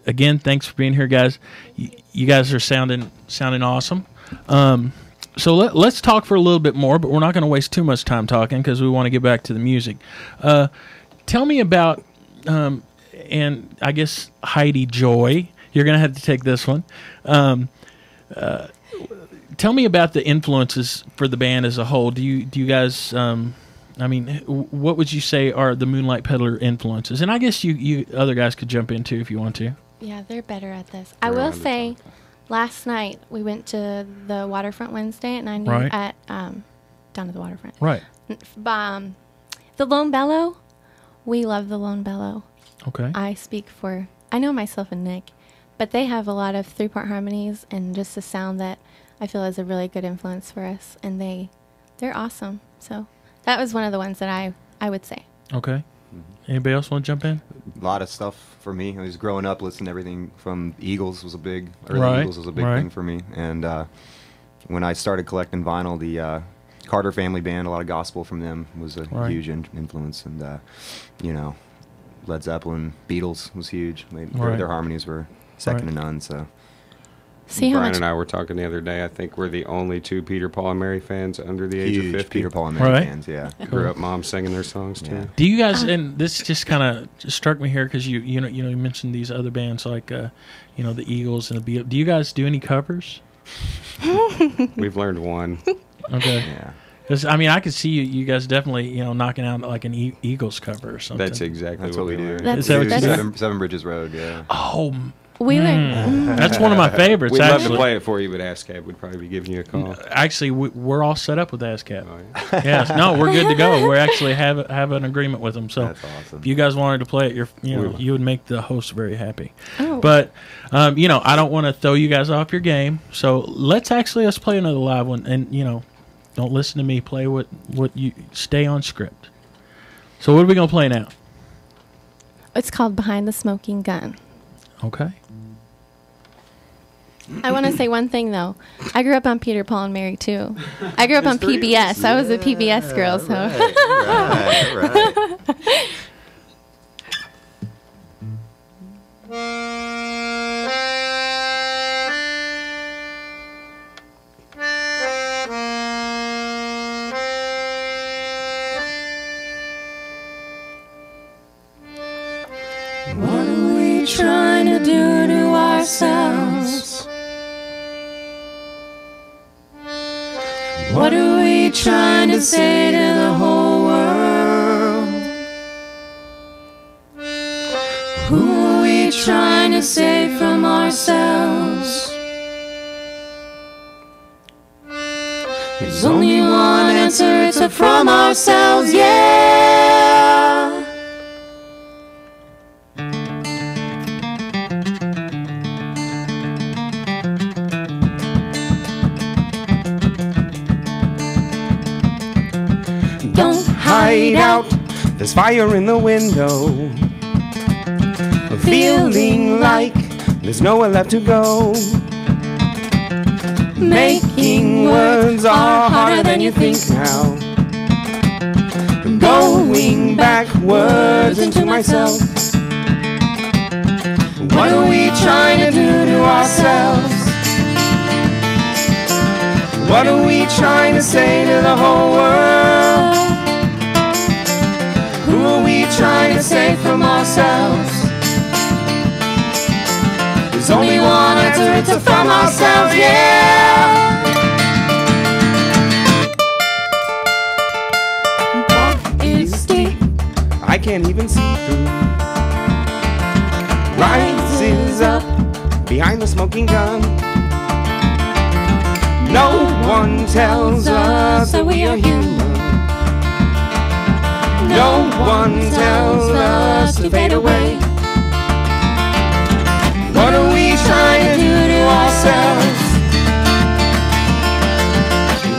Again, thanks for being here, guys. You guys are sounding awesome. So let's talk for a little bit more, but we're not going to waste too much time talking because we want to get back to the music. Tell me about, and I guess Heidi Joy, you're going to have to take this one. Tell me about the influences for the band as a whole. Do you guys, I mean, what would you say are the Moonlight Peddler influences? And I guess you other guys could jump in too if you want to. Yeah, they're better at this. I will say, last night we went to the Waterfront Wednesday at 9 at down at the waterfront. Right. The Lone Bellow. We love the Lone Bellow. Okay. I know myself and Nick, but they have a lot of 3-part harmonies and just a sound that I feel is a really good influence for us, and they're awesome. So that was one of the ones that I would say. Okay. Anybody else want to jump in? A lot of stuff for me. I was growing up listening to everything from Eagles was a big thing for me. And when I started collecting vinyl, the Carter Family Band, a lot of gospel from them was a huge influence. And, you know, Led Zeppelin, Beatles was huge. Their harmonies were second to none. So Brian and I were talking the other day. I think we're the only 2 Peter, Paul, and Mary fans under the age of 50. Peter, Paul, and Mary fans, yeah. Grew up mom singing their songs too. Do you guys? And this just kind of struck me here because you mentioned these other bands like the Eagles and the Beatles. Do you guys do any covers? We've learned one. Okay. Yeah. Because I mean, I could see you guys definitely knocking out like an Eagles cover or something. That's exactly what we do. Is that what you do? Seven Bridges Road, yeah. Oh. That's one of my favorites. We'd love to play it for you, but ASCAP would probably be giving you a call. Actually, we're all set up with ASCAP. Oh, yeah. Yes, no, we're good to go. We actually have an agreement with them. So that's awesome. If you guys wanted to play it, you would make the host very happy. Oh. But I don't want to throw you guys off your game. So let's play another live one, and don't listen to me. Play what you stay on script. So what are we gonna play now? It's called Behind the Smoking Gun. Okay. I want to say one thing, though. I grew up on Peter, Paul, and Mary, too. I grew up on PBS. I was a PBS girl, so. Right. What are we trying to do to ourselves? What are we trying to say to the whole world? Who are we trying to save from ourselves? There's only one answer, it's a from ourselves, yeah. Hide out, there's fire in the window. Feeling like there's nowhere left to go. Making words are harder than you think now. Going backwards into myself. What are we trying to do to ourselves? What are we trying to say to the whole world? Who are we trying to save from ourselves? There's only one answer, it's a from ourselves, yeah. What is deep? I can't even see through. Rises up behind the smoking gun. No one tells us that we are human. No one tells us to fade away. What are we trying to do to ourselves?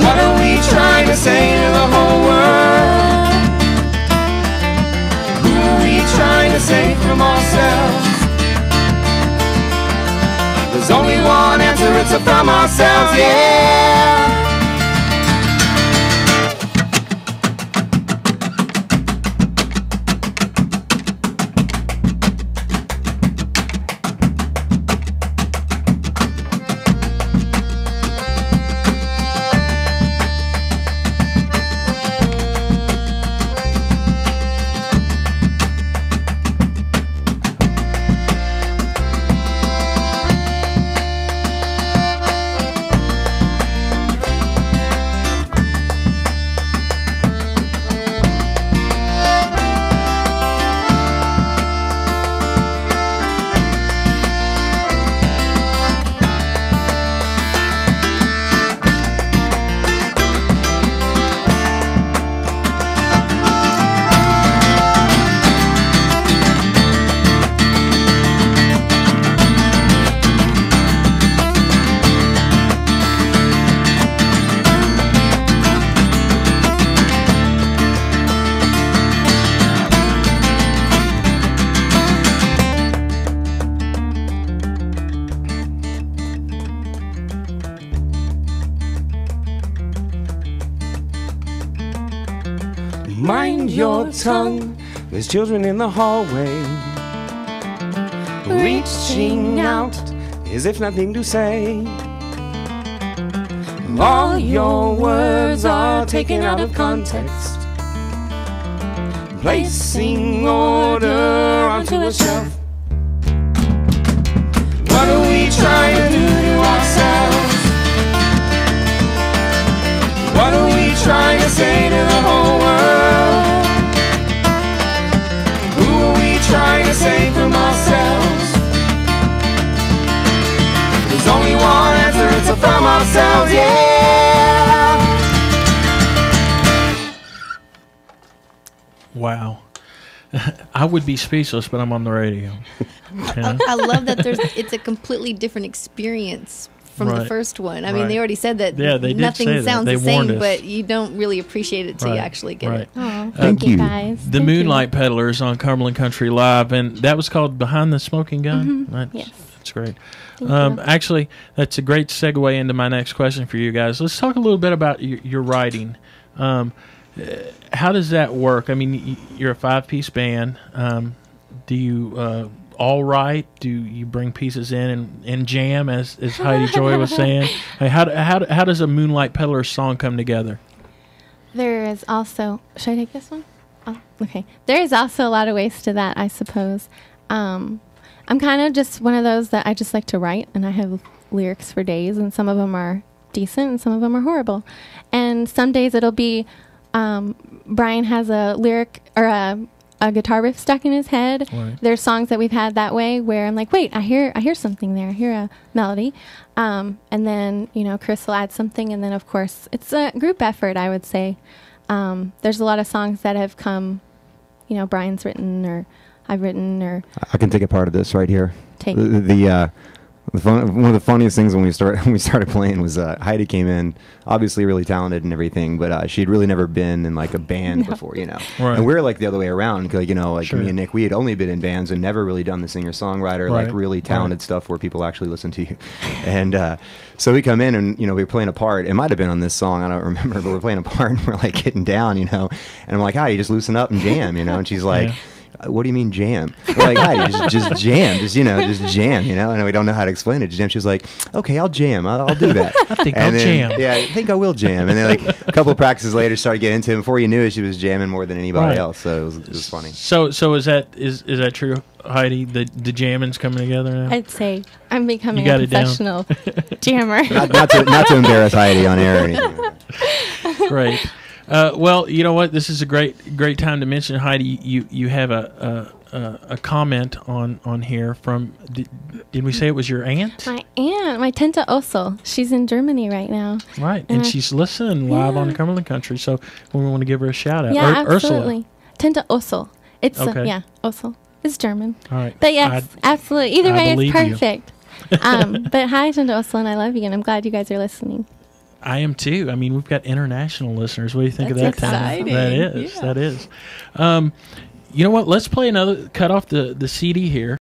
What are we trying to say to the whole world? Who are we trying to save from ourselves? There's only one answer, it's a from ourselves, yeah. your tongue. There's children in the hallway, reaching out as if nothing to say. All your words are taken out of context, placing order onto a shelf. What are we trying to do to ourselves? What are we trying to say to the whole world? Who are we trying to save from ourselves? There's only one answer, it's from ourselves, yeah. Wow. I would be speechless, but I'm on the radio. Yeah. I love that it's a completely different experience from the first one. I mean, they already said that nothing sounds the same, but you don't really appreciate it till you actually get it. Oh, thank you guys. The Moonlight Peddlers on Cumberland Country Live, and that was called Behind the Smoking Gun? Mm-hmm. Yes. That's great. Actually, that's a great segue into my next question for you guys. Let's talk a little bit about your writing. How does that work? I mean, you're a 5-piece band. Do you all write? Do you bring pieces in and jam, as Heidi Joy was saying? How does a Moonlight Peddlers song come together? There is also... Should I take this one? Oh, okay. There is also a lot of ways to that, I suppose. I'm kind of just one of those that I just like to write, and I have lyrics for days, and some of them are decent, and some of them are horrible. And some days it'll be... Brian has a lyric or a guitar riff stuck in his head. Right. There's songs that we've had that way where I'm like, wait, I hear something there. I hear a melody. And then, Chris will add something. And then, of course, it's a group effort, I would say. There's a lot of songs that have come, Brian's written or I've written or... I can take a part of this right here. Take one of the funniest things when we started playing was Heidi came in, obviously really talented and everything, but she'd really never been in like a band before, Right. And we were like the other way around, because sure. Me and Nick, we had only been in bands and never really done the singer-songwriter, like really talented stuff where people actually listen to you. And so we come in and we were playing a part. It might have been on this song, I don't remember, but we're playing a part and we're like getting down, and I'm like, hi, you just loosen up and jam, and she's like. What do you mean jam? We're like, hi, just jam, just jam, and we don't know how to explain it to jam. She was like, okay, I'll jam, I'll do that. I think I'll jam. Yeah, I think I will jam. And then like a couple of practices later, started getting into it. Before you knew it, she was jamming more than anybody else. So it was funny. So is that true, Heidi? The jamming's coming together now? I'd say I'm becoming a professional jammer. Not to embarrass Heidi on air or anything. Great. Well, you know what? This is a great time to mention, Heidi. You have a comment on here from. Did we say it was your aunt? My aunt, my Tante Ursel. She's in Germany right now. Right, and she's listening live on Cumberland Country. So we want to give her a shout out. Yeah, absolutely. Ursula. Tante Ursel. It's okay. Ursel. It's German. All right. But yes, absolutely. Either way, it's perfect. You. But hi, Tante Ursel, and I love you, and I'm glad you guys are listening. I am too. I mean, we've got international listeners. What do you think of that? Exciting. That is. You know what? Let's play another. Cut off the CD here.